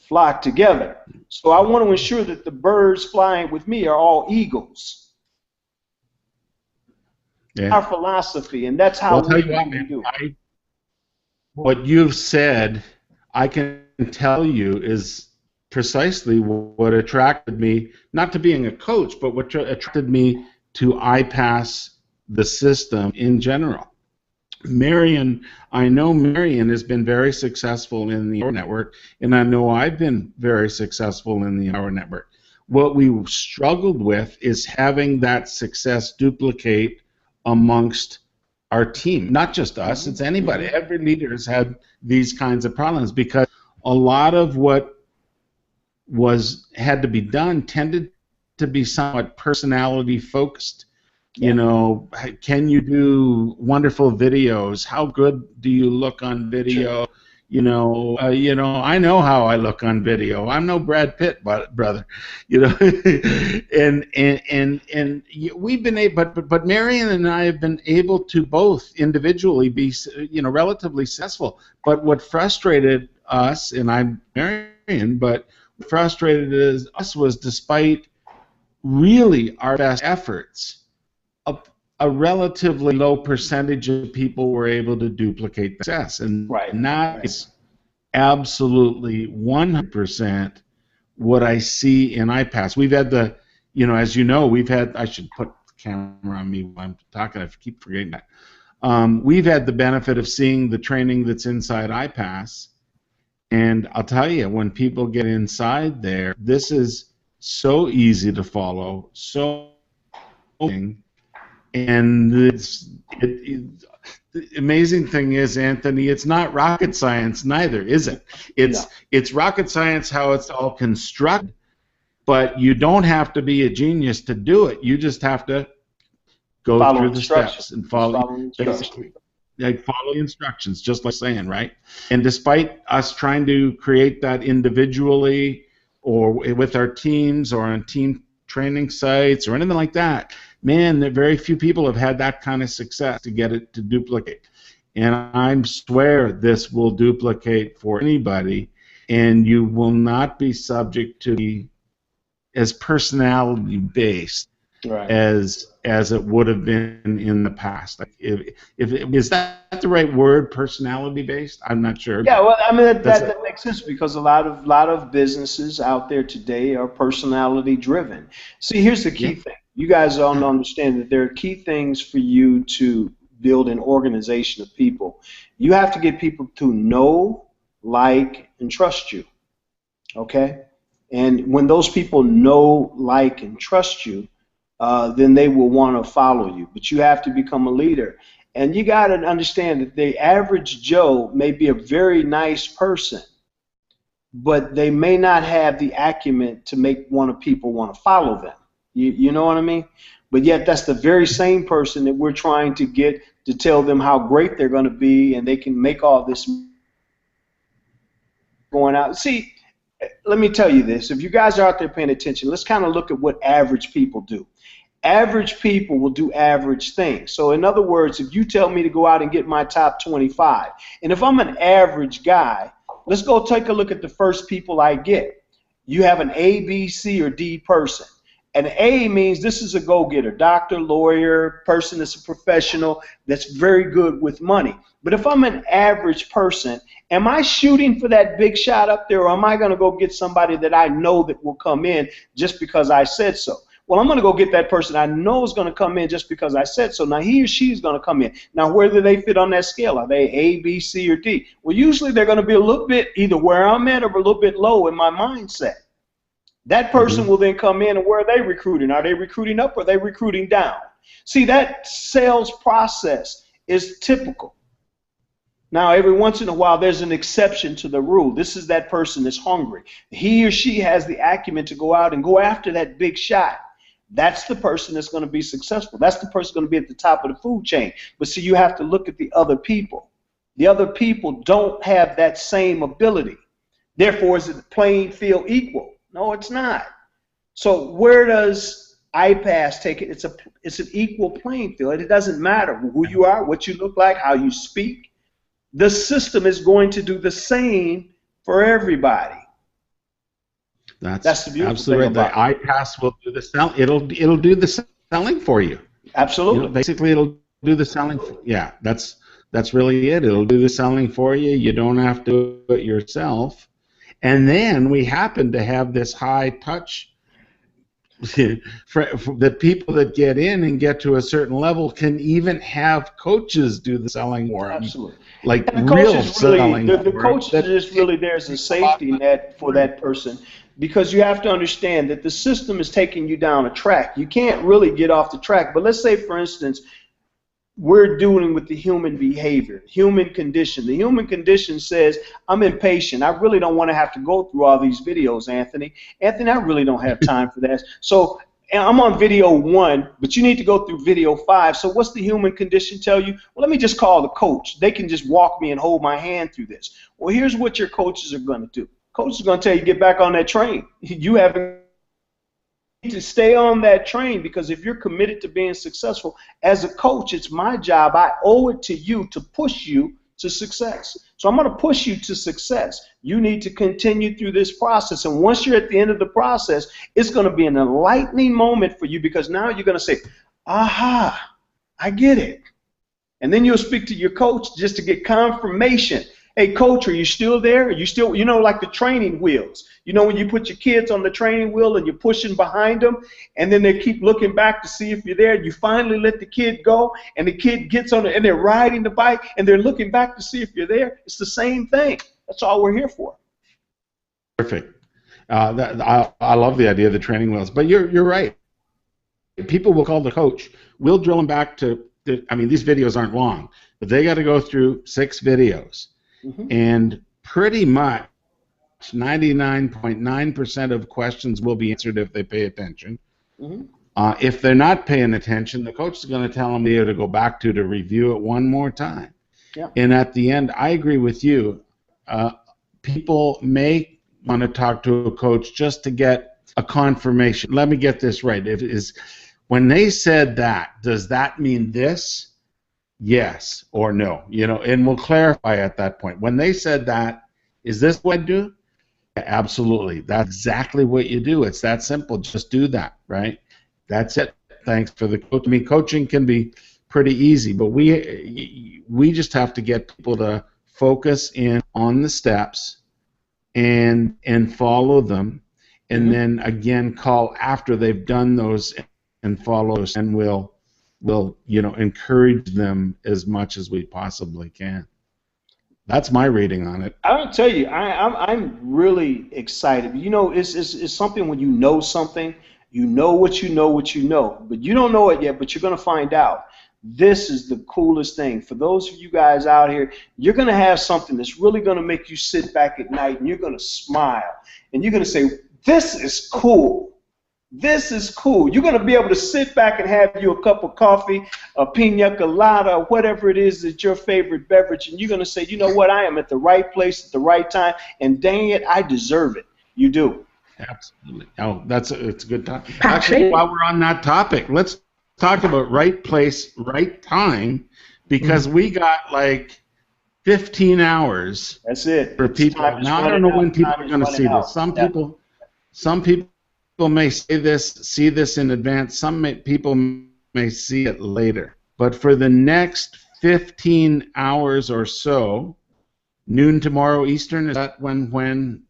Flock together. So I want to ensure that the birds flying with me are all eagles. Yeah. Our philosophy, and that's how we do. What you've said, I can tell you, is precisely what attracted me, not to being a coach, but what attracted me to iPass the system in general. I know Marion has been very successful in the Hour Network, and I know I've been very successful in the Hour Network. What we struggled with is having that success duplicate amongst our team, not just us, it's anybody. Every leader has had these kinds of problems because a lot of what had to be done tended to be somewhat personality focused. You know, can you do wonderful videos? How good do you look on video? Sure. You know, I know how I look on video. I'm no Brad Pitt, brother. You know, and we've been able, but Marion and I have been able to both individually be, relatively successful. But what frustrated us, and I'm Marion, but what frustrated us was despite really our best efforts, a relatively low percentage of people were able to duplicate success, and that is absolutely 100% what I see in iPass. We've had as you know, I should put the camera on me while I'm talking, I keep forgetting that. We've had the benefit of seeing the training that's inside iPass, and I'll tell you, when people get inside there, this is so easy to follow, so and the amazing thing is, Anthony, it's not rocket science neither, is it? It's rocket science how it's all constructed, but you don't have to be a genius to do it. You just have to go through the steps and follow instructions. Follow the instructions, just like saying, right? And despite us trying to create that individually or with our teams or on team training sites or anything like that, man, very few people have had that kind of success to get it to duplicate. And I swear this will duplicate for anybody, and you will not be subject to be as personality-based as it would have been in the past. Like is that the right word, personality-based? I'm not sure. Yeah, well, I mean that makes sense because a lot of businesses out there today are personality-driven. See, here's the key thing. You guys all understand that there are key things for you to build an organization of people. You have to get people to know, like, and trust you. Okay? And when those people know, like, and trust you, then they will want to follow you. But you have to become a leader. And you got to understand that the average Joe may be a very nice person, but they may not have the acumen to make people want to follow them. You know what I mean? But yet that's the very same person that we're trying to get to tell them how great they're going to be, and they can make all this going out. See, let me tell you this. If you guys are out there paying attention, let's kind of look at what average people do. Average people will do average things. So in other words, if you tell me to go out and get my top 25, and if I'm an average guy, let's go take a look at the first people I get. You have an A, B, C, or D person. An A means this is a go-getter, doctor, lawyer, person that's a professional, that's very good with money. But if I'm an average person, am I shooting for that big shot up there, or am I going to go get somebody that I know that will come in just because I said so? Well, I'm going to go get that person I know is going to come in just because I said so. Now he or she is going to come in. Now where do they fit on that scale? Are they A, B, C, or D? Well, usually they're going to be a little bit either where I'm at or a little bit low in my mindset. That person will then come in, and where are they recruiting? Are they recruiting up or are they recruiting down? See, that sales process is typical. Now, every once in a while, there's an exception to the rule. This is that person that's hungry. He or she has the acumen to go out and go after that big shot. That's the person that's going to be successful. That's the person going to be at the top of the food chain. But see, you have to look at the other people. The other people don't have that same ability. Therefore, is the playing field equal? No, it's not. So where does iPass take it? It's an equal playing field. It doesn't matter who you are, what you look like, how you speak. The system is going to do the same for everybody. That's the beautiful absolutely thing right. about The iPass will do the sell. It'll do the selling for you. Absolutely. You know, basically, it'll do the selling. Yeah, that's really it. It'll do the selling for you. You don't have to do it yourself. And then we happen to have this high touch. For the people that get in and get to a certain level can even have coaches do the selling for them. Absolutely. Like And the real coach is selling. really, the coach is just really there as a safety net for that person, because you have to understand that the system is taking you down a track. You can't really get off the track. But let's say, for instance, we're dealing with the human behavior, human condition. The human condition says, I'm impatient. I really don't want to have to go through all these videos, Anthony. Anthony, I really don't have time for that. So I'm on video 1, but you need to go through video 5. So what's the human condition tell you? Well, let me just call the coach. They can just walk me and hold my hand through this. Well, here's what your coaches are going to do. Coaches are going to tell you, get back on that train. You haven't to stay on that train, because if you're committed to being successful as a coach, it's my job. I owe it to you to push you to success. So I'm going to push you to success. You need to continue through this process. And once you're at the end of the process, it's going to be an enlightening moment for you, because now you're going to say, aha, I get it. And then you'll speak to your coach just to get confirmation. Hey, coach, are you still there? Are you still, you know, like the training wheels. You know, when you put your kids on the training wheel and you're pushing behind them, and then they keep looking back to see if you're there. You finally let the kid go, and the kid gets on it, and they're riding the bike, and they're looking back to see if you're there. It's the same thing. That's all we're here for. Perfect. I love the idea of the training wheels. But you're right. People will call the coach. We'll drill them back to, I mean, these videos aren't long, but they got to go through 6 videos. And pretty much 99.9% of questions will be answered if they pay attention. If they're not paying attention, the coach is going to tell them to go back to review it one more time. And at the end, I agree with you. People may want to talk to a coach just to get a confirmation. Let me get this right. When they said that, does that mean this? Yes or no, you know, and we'll clarify at that point. When they said that, is this what I do? Absolutely. That's exactly what you do. It's that simple. Just do that, right? That's it. Thanks for the coach. I mean, coaching can be pretty easy, but we just have to get people to focus in on the steps and follow them, and then again call after they've done those and follow those, and we'll encourage them as much as we possibly can. That's my reading on it. I'll tell you, I'm really excited. You know, it's something when you know something, you know what you know, but you don't know it yet, but you're going to find out. This is the coolest thing. For those of you guys out here, you're going to have something that's really going to make you sit back at night, and you're going to smile, and you're going to say, this is cool. This is cool. You're going to be able to sit back and have you a cup of coffee, a pina colada, whatever it is that's your favorite beverage, and you're going to say, you know what, I am at the right place at the right time, and dang it, I deserve it. You do. Absolutely. Oh, it's a good time. Patrick? Actually, while we're on that topic, let's talk about right place, right time, because we got like 15 hours. That's it. For people. Now, I don't know when people are going to see this. Some people may see this in advance. People may see it later. But for the next 15 hours or so, noon tomorrow Eastern, is that when?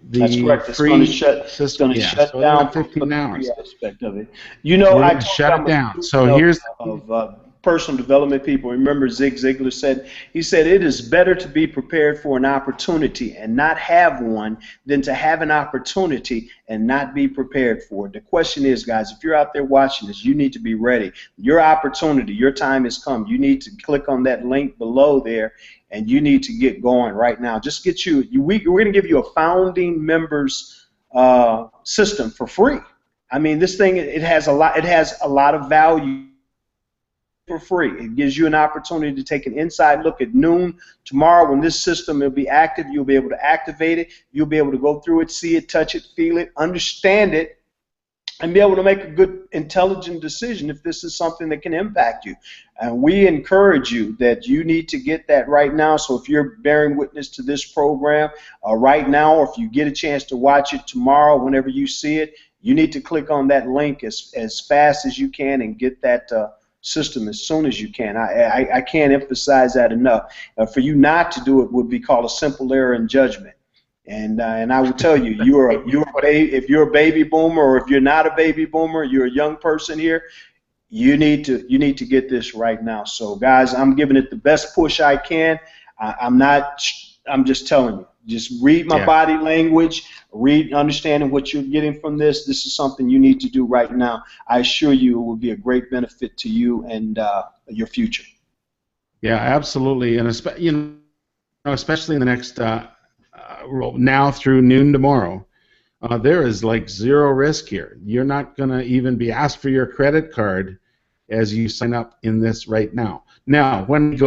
That's the correct. It's going to free shut. It's system. going to Yeah, shut so they're down at for 15 the hours. free aspect of it. You know, We're I going to told shut you it I'm a down. student So here's of personal development people. Remember, Zig Ziglar said, he said, it is better to be prepared for an opportunity and not have one than to have an opportunity and not be prepared for it. The question is, guys, if you're out there watching this, you need to be ready. Your opportunity, your time has come. You need to click on that link below there, and you need to get going right now. Just get we're going to give you a founding members system for free. I mean, this thing, it has a lot of value for free. It gives you an opportunity to take an inside look at noon tomorrow when this system will be active. You'll be able to activate it. You'll be able to go through it, see it, touch it, feel it, understand it, and be able to make a good, intelligent decision if this is something that can impact you. And we encourage you that you need to get that right now. So if you're bearing witness to this program right now, or if you get a chance to watch it tomorrow, whenever you see it, you need to click on that link as fast as you can and get that system as soon as you can. I can't emphasize that enough. For you not to do it would be called a simple error in judgment. And I will tell you, if you're a baby boomer, or if you're not a baby boomer, you're a young person here, you need to get this right now. So guys, I'm giving it the best push I can. I'm just telling you, just read my body language, understanding what you're getting from this. This is something you need to do right now. I assure you it will be a great benefit to you and your future. Yeah, absolutely, and especially in the next now through noon tomorrow, there is like zero risk here. You're not going to even be asked for your credit card as you sign up in this right now. Now, when we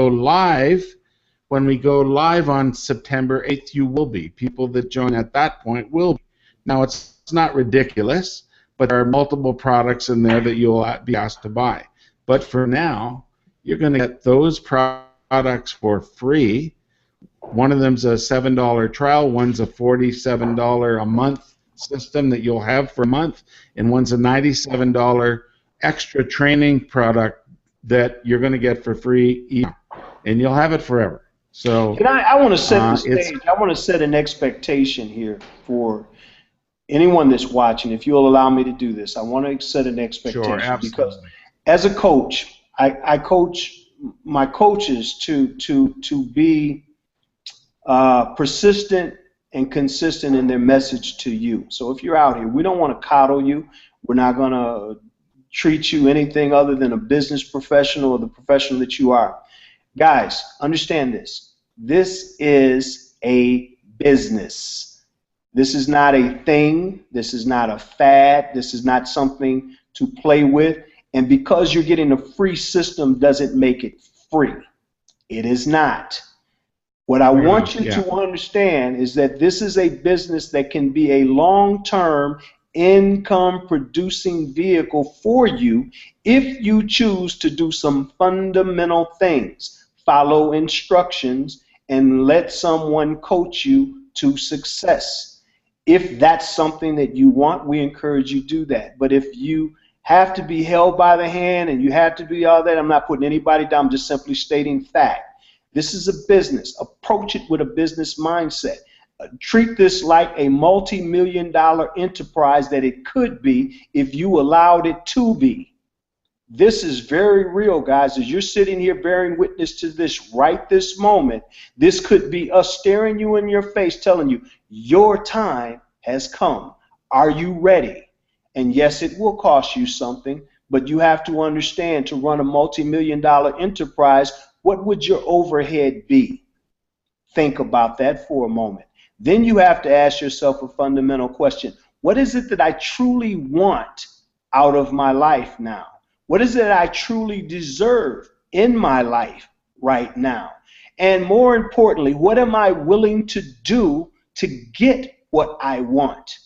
go live on September 8th, you will be. People that join at that point will be. Now, it's not ridiculous, but there are multiple products in there that you'll be asked to buy. But for now, you're going to get those products for free. One of them's a $7 trial, one's a $47 a month system that you'll have for a month, and one's a $97 extra training product that you're going to get for free, and you'll have it forever. So, and I want to set the stage. I want to set an expectation here for anyone that's watching. If you'll allow me to do this, I want to set an expectation. Sure, absolutely. Because as a coach, I coach my coaches to be persistent and consistent in their message to you. So if you're out here, we don't want to coddle you. We're not going to treat you anything other than a business professional or the professional that you are. Guys, understand this. This is a business. This is not a thing. This is not a fad. This is not something to play with. And because you're getting a free system doesn't make it free. It is not. What I want you to understand is that this is a business that can be a long-term income producing vehicle for you if you choose to do some fundamental things. Follow instructions and let someone coach you to success. If that's something that you want, we encourage you to do that. But if you have to be held by the hand and you have to be all that, I'm not putting anybody down, I'm just simply stating fact. This is a business. Approach it with a business mindset. Treat this like a multi-million-dollar enterprise that it could be if you allowed it to be. This is very real, guys. As you're sitting here bearing witness to this right this moment, this could be us staring you in your face telling you, your time has come. Are you ready? And yes, it will cost you something, but you have to understand, to run a multi-million-dollar enterprise, what would your overhead be? Think about that for a moment. Then you have to ask yourself a fundamental question. What is it that I truly want out of my life now? What is it that I truly deserve in my life right now? And more importantly, what am I willing to do to get what I want?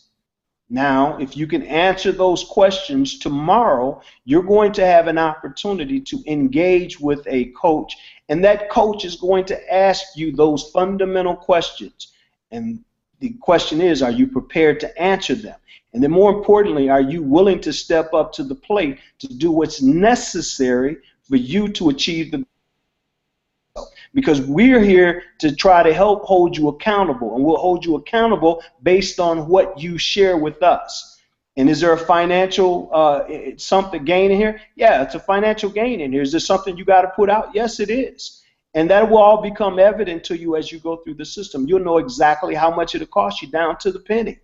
Now, if you can answer those questions tomorrow, you're going to have an opportunity to engage with a coach, and that coach is going to ask you those fundamental questions. And the question is, are you prepared to answer them? And then more importantly, are you willing to step up to the plate to do what's necessary for you to achieve the goal? because we're here to try to help hold you accountable, and we'll hold you accountable based on what you share with us. And is there a financial something gain in here? Yeah, it's a financial gain in here. Is there something you got to put out? Yes, it is. And that will all become evident to you as you go through the system. You'll know exactly how much it'll cost you down to the penny.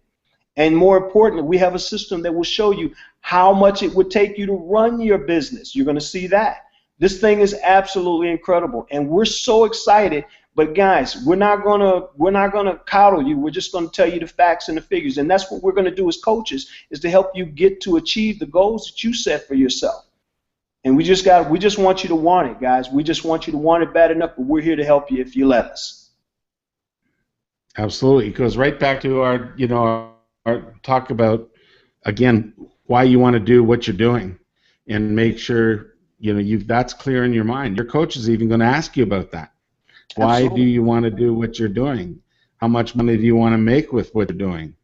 And more importantly, we have a system that will show you how much it would take you to run your business. You're going to see that. This thing is absolutely incredible, and we're so excited. But guys, we're not gonna coddle you. We're just gonna tell you the facts and the figures, and that's what we're gonna do as coaches, is to help you get to achieve the goals that you set for yourself. And we just want you to want it, guys. We just want you to want it bad enough, but we're here to help you if you let us. Absolutely. It goes right back to our talk about, again, why you want to do what you're doing, and make sure that's clear in your mind. Your coach is even going to ask you about that. Why Absolutely. do you want to do what you're doing? How much money do you want to make with what you're doing?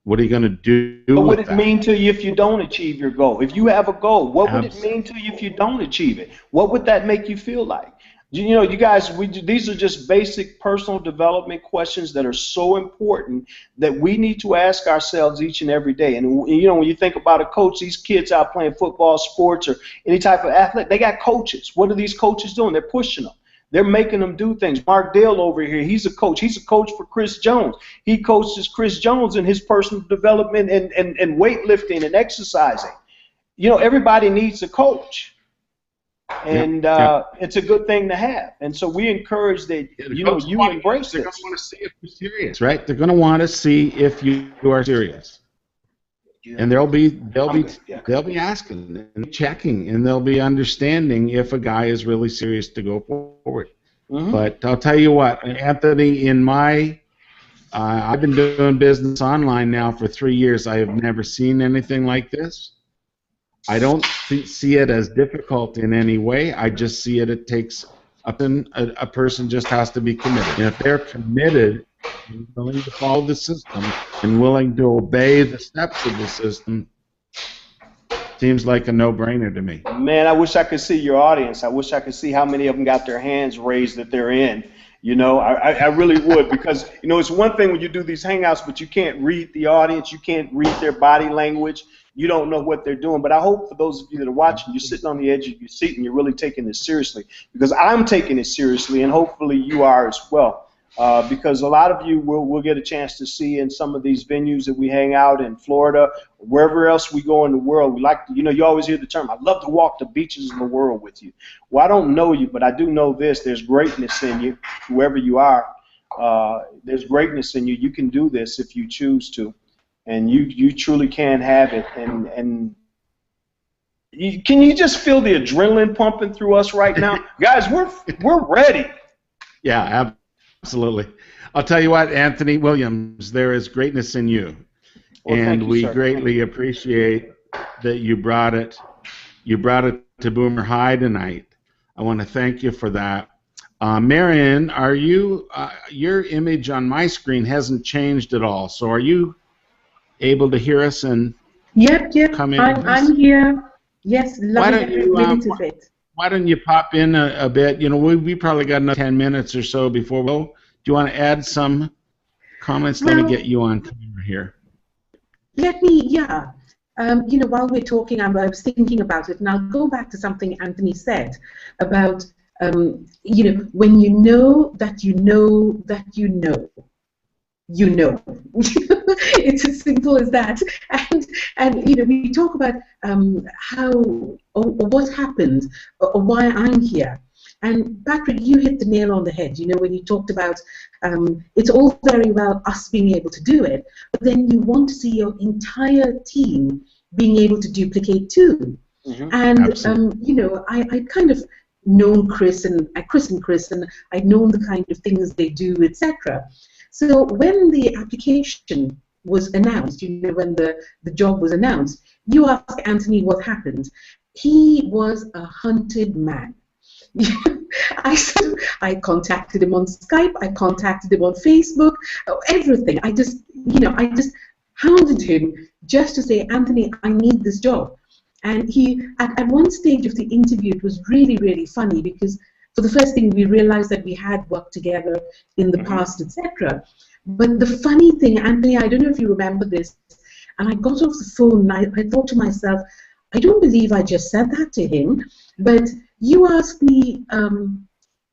What are you going to do What would with it that? mean to you if you don't achieve your goal? If you have a goal, what would it mean to you if you don't achieve it? What would that make you feel like? You guys, these are just basic personal development questions that are so important that we need to ask ourselves each and every day. And when you think about a coach, these kids out playing football, sports, or any type of athlete, they got coaches. What are these coaches doing? They're pushing them. They're making them do things. Mark Dale over here, he's a coach. He's a coach for Chris Jones. He coaches Chris Jones in his personal development and weightlifting and exercising. Everybody needs a coach. And it's a good thing to have. And so we encourage that, you embrace They're this. going to want to see if you're serious, right? They're going to want to see if you are serious. And they'll be asking and checking, and they'll be understanding if a guy is really serious to go forward. Mm-hmm. But I'll tell you what, Anthony, I've been doing business online now for 3 years. I have never seen anything like this. I don't see it as difficult in any way. I just see it takes a person just has to be committed. And if they're committed and willing to follow the system and willing to obey the steps of the system, seems like a no-brainer to me. Man, I wish I could see your audience. I wish I could see how many of them got their hands raised that they're in. I really would, because, it's one thing when you do these hangouts, but you can't read the audience. You can't read their body language. You don't know what they're doing. But I hope for those of you that are watching, you're sitting on the edge of your seat and you're really taking this seriously, because I'm taking it seriously, and hopefully you are as well. Because a lot of you will get a chance to see in some of these venues that we hang out in Florida, wherever else we go in the world. We like to, you always hear the term, I'd love to walk the beaches of the world with you. Well, I don't know you, but I do know this. There's greatness in you, whoever you are. There's greatness in you. You can do this if you choose to. And you truly can have it. And can you just feel the adrenaline pumping through us right now? Guys, we're ready. Yeah, absolutely. I'll tell you what, Anthony Williams, there is greatness in you. Well, and you, we sir. greatly appreciate that you brought it to Boomer High tonight. I want to thank you for that. Marion, are you your image on my screen hasn't changed at all, so are you able to hear us and Yep. come in? I'm here. Yes, loving every minute of it. Why don't you pop in a bit? We probably got another 10 minutes or so before we'll. Do you want to add some comments? Let me get you on camera here. Let me, while we're talking, I was thinking about it, and I'll go back to something Anthony said about, when you know that you know that you know. It's as simple as that. And we talk about how or what happened or why I'm here. And Patrick, you hit the nail on the head. When you talked about it's all very well us being able to do it, but then you want to see your entire team being able to duplicate too. Mm-hmm. And I kind of known Chris and I'd known the kind of things they do, etc. So when the application was announced, when the job was announced, you asked Anthony what happened. He was a hunted man. I contacted him on Skype, I contacted him on Facebook, everything. I just hounded him just to say, Anthony, I need this job. And he, at one stage of the interview, it was really, really funny because for the first thing, we realized that we had worked together in the past, etc. But the funny thing, Anthony, I don't know if you remember this, and I got off the phone and I thought to myself, I don't believe I just said that to him, but you asked me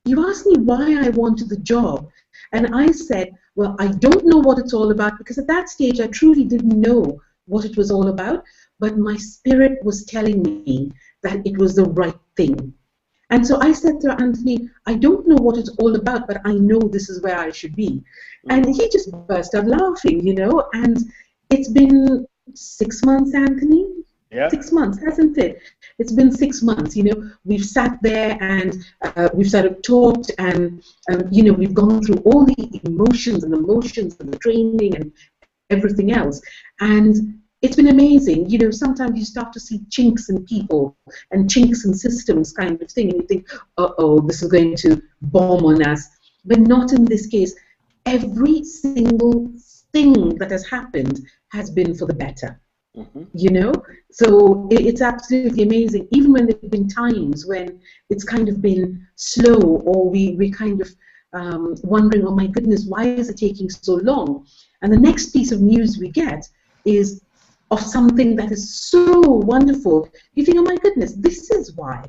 why I wanted the job, and I said, well, I don't know what it's all about, because at that stage I truly didn't know what it was all about, but my spirit was telling me that it was the right thing. And so I said to Anthony, I don't know what it's all about, but I know this is where I should be. And he just burst out laughing, you know, and it's been 6 months, Anthony. Yeah. 6 months, hasn't it? It's been 6 months. You know, we've sat there and we've sort of talked, and you know, we've gone through all the emotions and the training and everything else, and it's been amazing. You know, sometimes you start to see chinks in people and chinks in systems, kind of thing, and you think, uh-oh, this is going to bomb on us. But not in this case. Every single thing that has happened has been for the better. You know, so it's absolutely amazing. Even when there have been times when it's kind of been slow, or we're kind of wondering, oh my goodness, why is it taking so long? And the next piece of news we get is of something that is so wonderful. You think, oh my goodness, this is why,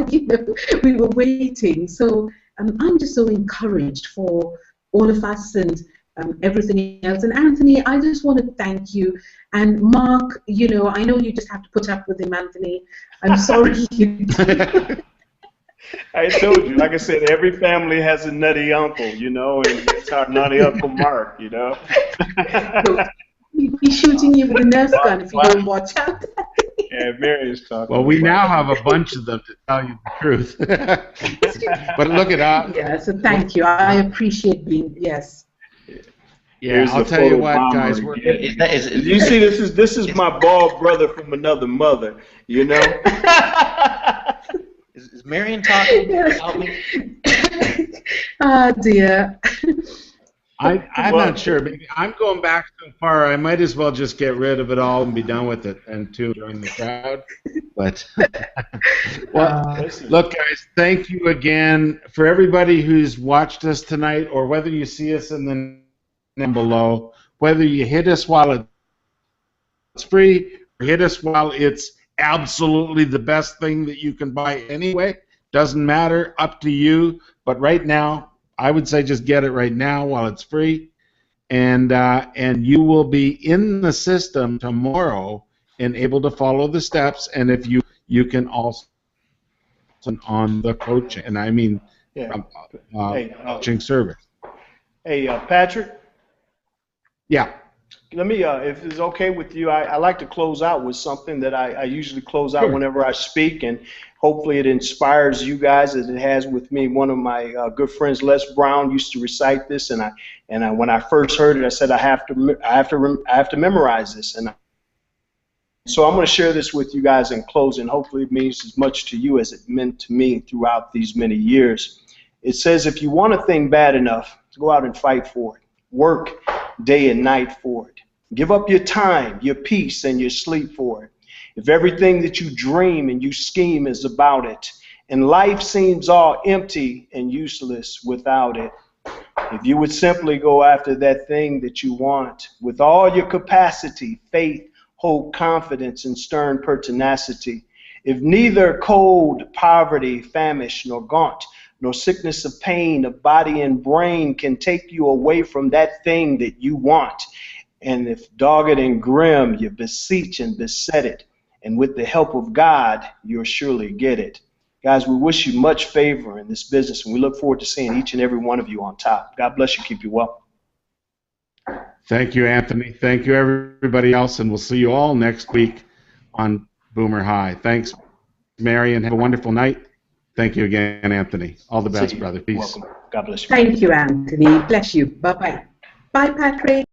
you know, we were waiting. So I'm just so encouraged for all of us and everything else. And Anthony, I just want to thank you. And Mark, you know, I know you just have to put up with him, Anthony. I'm sorry. I told you, like I said, every family has a nutty uncle, you know, and it's our nutty Uncle Mark, you know. He'll be shooting you with a Nerf gun if you don't watch out. Yeah, Mary's talking. Well, we now have a bunch of them to tell you the truth. But look at that. Yeah, so thank you. I appreciate being, yes. Yeah, I'll tell you what, guys. You see, this is my bald brother from another mother, you know. Is Marion talking? Help me. Oh dear. I'm not sure. Maybe I'm going back so far. I might as well just get rid of it all and be done with it, and to join the crowd. But well, look, guys, thank you again for everybody who's watched us tonight, or whether you see us in the below, whether you hit us while it's free or hit us while it's absolutely the best thing that you can buy anyway. Doesn't matter, up to you. But right now, I would say just get it right now while it's free, and you will be in the system tomorrow and able to follow the steps. And if you can also on the coaching, and I mean coaching service. Hey, Patrick. Yeah. Let me, if it's okay with you, I like to close out with something that I usually close out whenever I speak, and hopefully it inspires you guys as it has with me. One of my good friends, Les Brown, used to recite this, and when I first heard it, I said I have to memorize this, and so I'm going to share this with you guys in closing. Hopefully it means as much to you as it meant to me throughout these many years. It says, if you want a thing bad enough, go out and fight for it. Work day and night for it. Give up your time, your peace, and your sleep for it. If everything that you dream and you scheme is about it, and life seems all empty and useless without it, if you would simply go after that thing that you want with all your capacity, faith, hope, confidence, and stern pertinacity, if neither cold, poverty, famish, nor gaunt, nor sickness of pain of body and brain can take you away from that thing that you want, and if dogged and grim you beseech and beset it, and with the help of God you'll surely get it. Guys, we wish you much favor in this business, and we look forward to seeing each and every one of you on top. God bless you. Keep you well. Thank you, Anthony. Thank you, everybody else, and we'll see you all next week on Boomer High. Thanks, Mary, and have a wonderful night. Thank you again, Anthony. All the best, brother. Peace. Welcome. God bless you. Thank you, Anthony. Bless you. Bye-bye. Bye, Patrick.